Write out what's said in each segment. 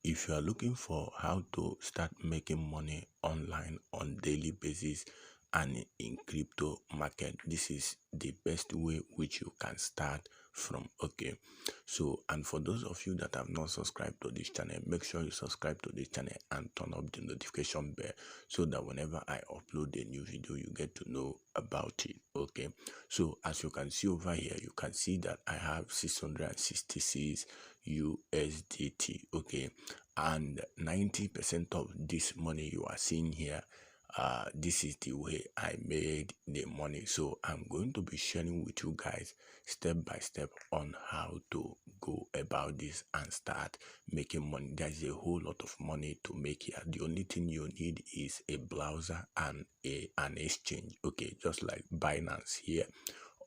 if you are looking for how to start making money online on daily basis and in crypto market, this is the best way which you can start from. Okay, so and for those of you that have not subscribed to this channel, make sure you subscribe to this channel and turn up the notification bell so that whenever I upload a new video, you get to know about it. Okay, so as you can see over here, you can see that I have 666 USDT. Okay, and 90% of this money you are seeing here, this is the way I made the money. So I'm going to be sharing with you guys step by step on how to go about this and start making money. There's a whole lot of money to make here. The only thing you need is a browser and an exchange. Okay, just like Binance here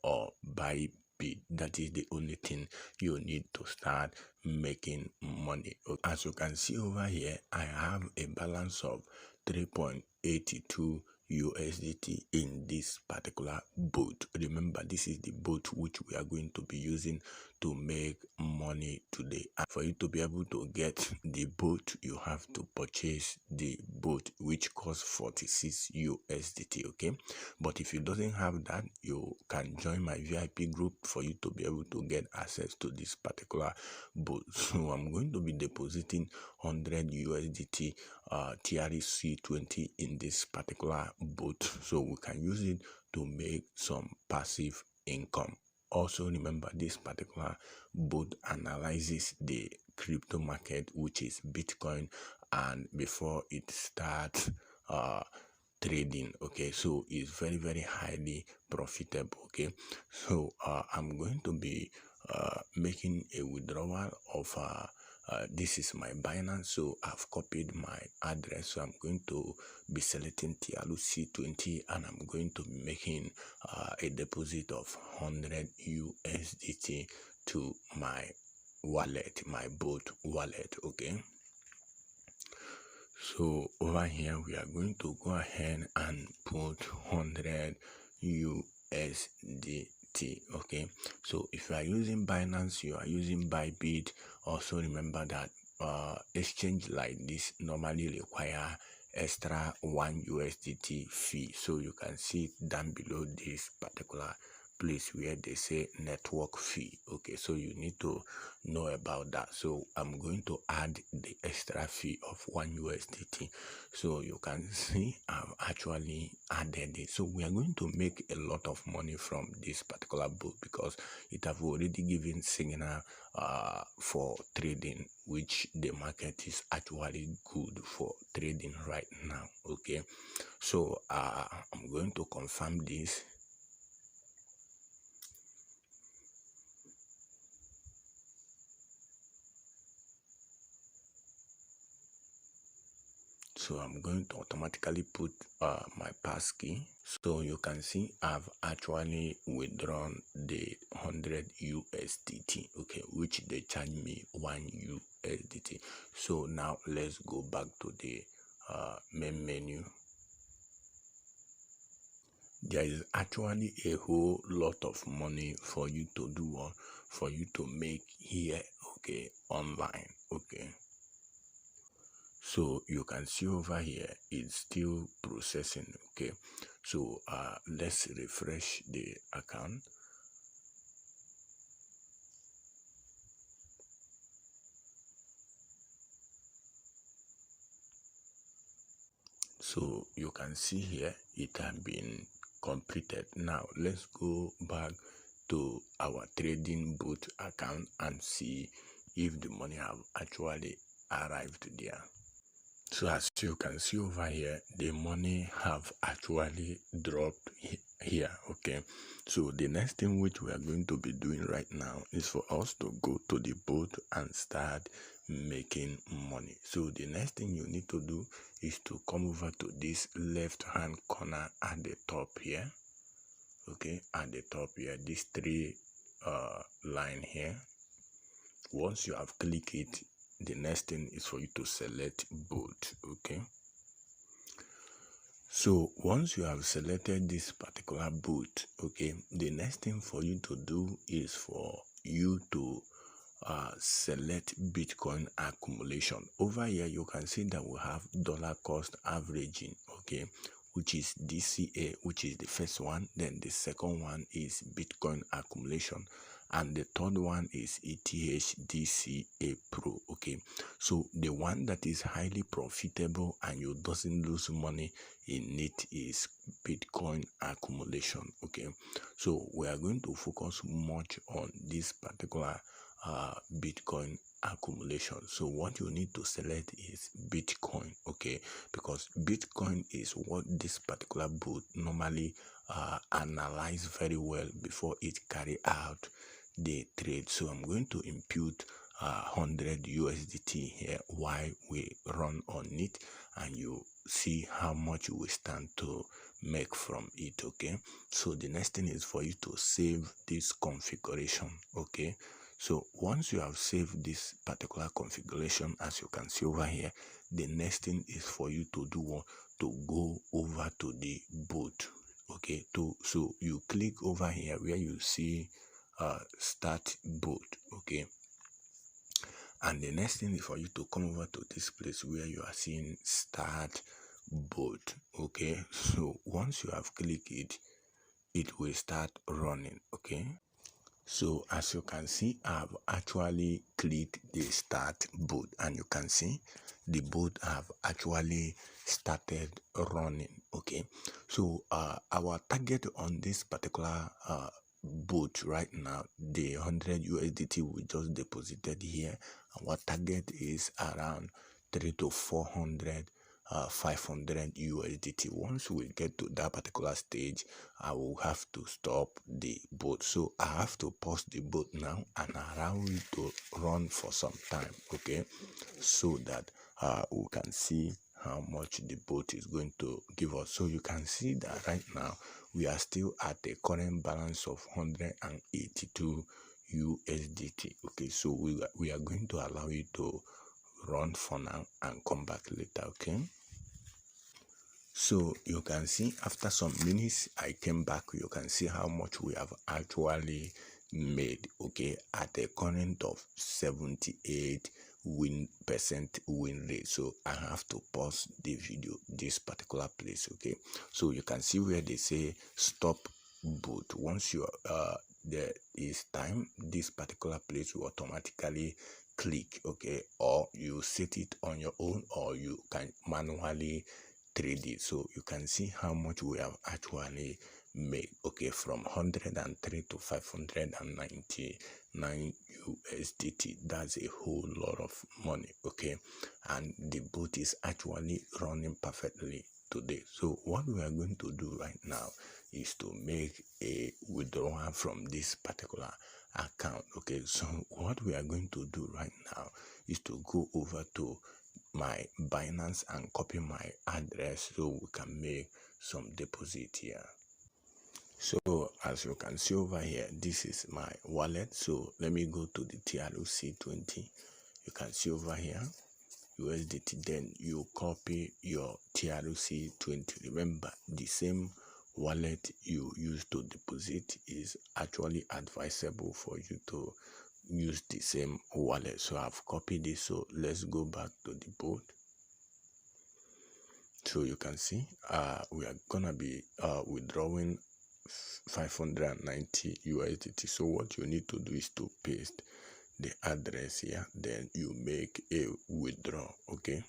or Bybit. That is the only thing you need to start making money. As you can see over here, I have a balance of 3.82 USDT in this particular boat. Remember, this is the boat which we are going to be using to make money today. And for you to be able to get the boat, you have to purchase the boat, which costs 46 USDT. Okay, but if you doesn't have that, you can join my VIP group for you to be able to get access to this particular boat. So I'm going to be depositing 100 USDT TRC20 in this particular boat, so we can use it to make some passive income. Also remember, this particular boat analyzes the crypto market, which is Bitcoin, and before it starts trading. Okay, so it's very highly profitable. Okay, so I'm going to be making a withdrawal of this is my Binance, so I've copied my address. So I'm going to be selecting TRC20 and I'm going to be making a deposit of 100 USDT to my wallet, my boat wallet. Okay, so over here we are going to go ahead and put 100 USDT. Okay, so if you are using Binance, you are using Bybit, also remember that exchange like this normally require extra 1 USDT fee. So you can see it down below this particular place where they say network fee. Okay, so you need to know about that. So I'm going to add the extra fee of 1 USDT. So you can see I've actually added it. So we are going to make a lot of money from this particular book because it have already given signal for trading, which the market is actually good for trading right now. Okay, so I'm going to confirm this. So I'm going to automatically put my passkey. So you can see I've actually withdrawn the 100 USDT, okay, which they charge me 1 USDT. So now let's go back to the main menu. There is actually a whole lot of money for you to do, for you to make here, okay, online. Okay, so you can see over here it's still processing. Okay, so let's refresh the account. So you can see here it has been completed. Now let's go back to our trading bot account and see if the money have actually arrived there. So as you can see over here, the money have actually dropped here. Okay, so the next thing which we are going to be doing right now is for us to go to the boat and start making money. So the next thing you need to do is to come over to this left hand corner at the top here. Okay, at the top here, this three line here. Once you have clicked it, the next thing is for you to select boat. Okay, so once you have selected this particular boat, okay, the next thing for you to do is for you to select Bitcoin accumulation. Over here you can see that we have dollar cost averaging, okay, which is DCA, which is the first one. Then the second one is Bitcoin accumulation, and the third one is ETH DCA Pro. Okay, so the one that is highly profitable and you doesn't lose money in it is Bitcoin accumulation. Okay, so we are going to focus much on this particular Bitcoin accumulation. So what you need to select is Bitcoin, okay, because Bitcoin is what this particular bot normally analyze very well before it carry out the trade. So I'm going to impute 100 USDT here while we run on it, and you see how much you will stand to make from it. Okay, so the next thing is for you to save this configuration. Okay, so once you have saved this particular configuration, as you can see over here, the next thing is for you to do what? To go over to the bot. Okay, so you click over here where you see start bot. Okay, and the next thing is for you to come over to this place where you are seeing start bot. Okay, so once you have clicked it, it will start running. Okay, so as you can see, I've actually clicked the start bot, and you can see the bot have actually started running. Okay, so our target on this particular bot right now, the 100 USDT we just deposited here, our target is around 3 to 400 500 USDT. Once we get to that particular stage, I will have to stop the bot. So I have to pause the bot now and allow it to run for some time, okay, so that we can see how much the bot is going to give us. So you can see that right now we are still at a current balance of 182 USDT. Okay, so we are going to allow it to run for now and come back later. Okay, so you can see after some minutes I came back. You can see how much we have actually made, okay, at a current of 78% win rate. So I have to pause the video this particular place. Okay, so you can see where they say stop bot. Once you there is time, this particular place will automatically click, okay, or you set it on your own, or you can manually trade it. So you can see how much we have actually made, okay, from 103 to 599 USDT. That's a whole lot of money, okay, and the bot is actually running perfectly today. So what we are going to do right now is to make a withdrawal from this particular account. Okay, so what we are going to do right now is to go over to my Binance and copy my address so we can make some deposit here. So as you can see over here, this is my wallet. So let me go to the TRC20. You can see over here USDT. Then you copy your TRC20. Remember, the same wallet you use to deposit is actually advisable for you to use the same wallet. So I've copied this. So let's go back to the board. So you can see we are gonna be withdrawing 590 USDT. So what you need to do is to paste the address here, then you make a withdraw. Okay,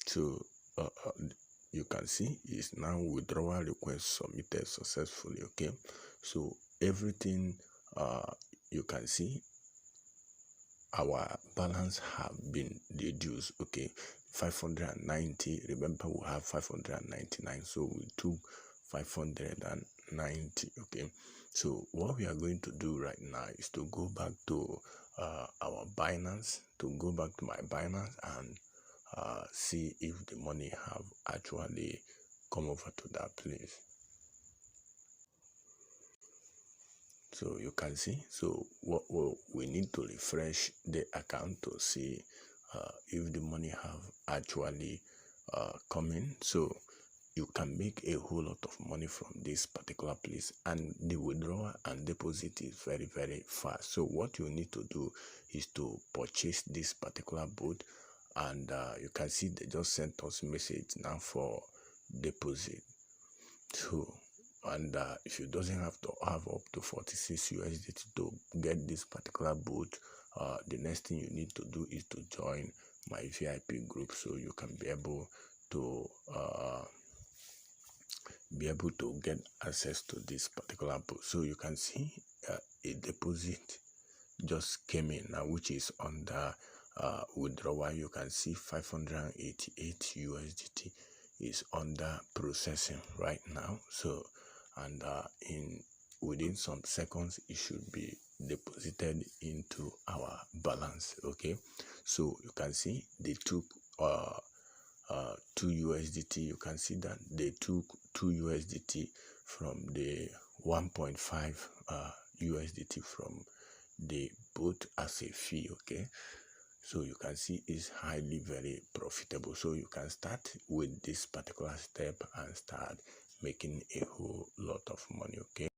so you can see is now withdrawal request submitted successfully. Okay, so everything you can see our balance have been reduced. Okay, 590. Remember we have 599, so we took 590. Okay, so what we are going to do right now is to go back to our Binance, to go back to my Binance and see if the money have actually come over to that place. So you can see, so what we need to refresh the account to see if the money have actually come in. So you can make a whole lot of money from this particular place, and the withdrawal and deposit is very, very fast. So what you need to do is to purchase this particular bot, and you can see they just sent us message now for deposit. So, and if you doesn't have to have up to 46 USDT to get this particular bot, the next thing you need to do is to join my VIP group, so you can be able to get access to this particular book. So you can see a deposit just came in now, which is under withdrawal. You can see 588 USDT is under processing right now. So, and within some seconds it should be deposited into our balance. Okay, so you can see they took 2 USDT. You can see that they took 2 USDT from the 1.5 USDT from the bot as a fee. Okay, so you can see it's highly very profitable. So you can start with this particular step and start making a whole lot of money. Okay.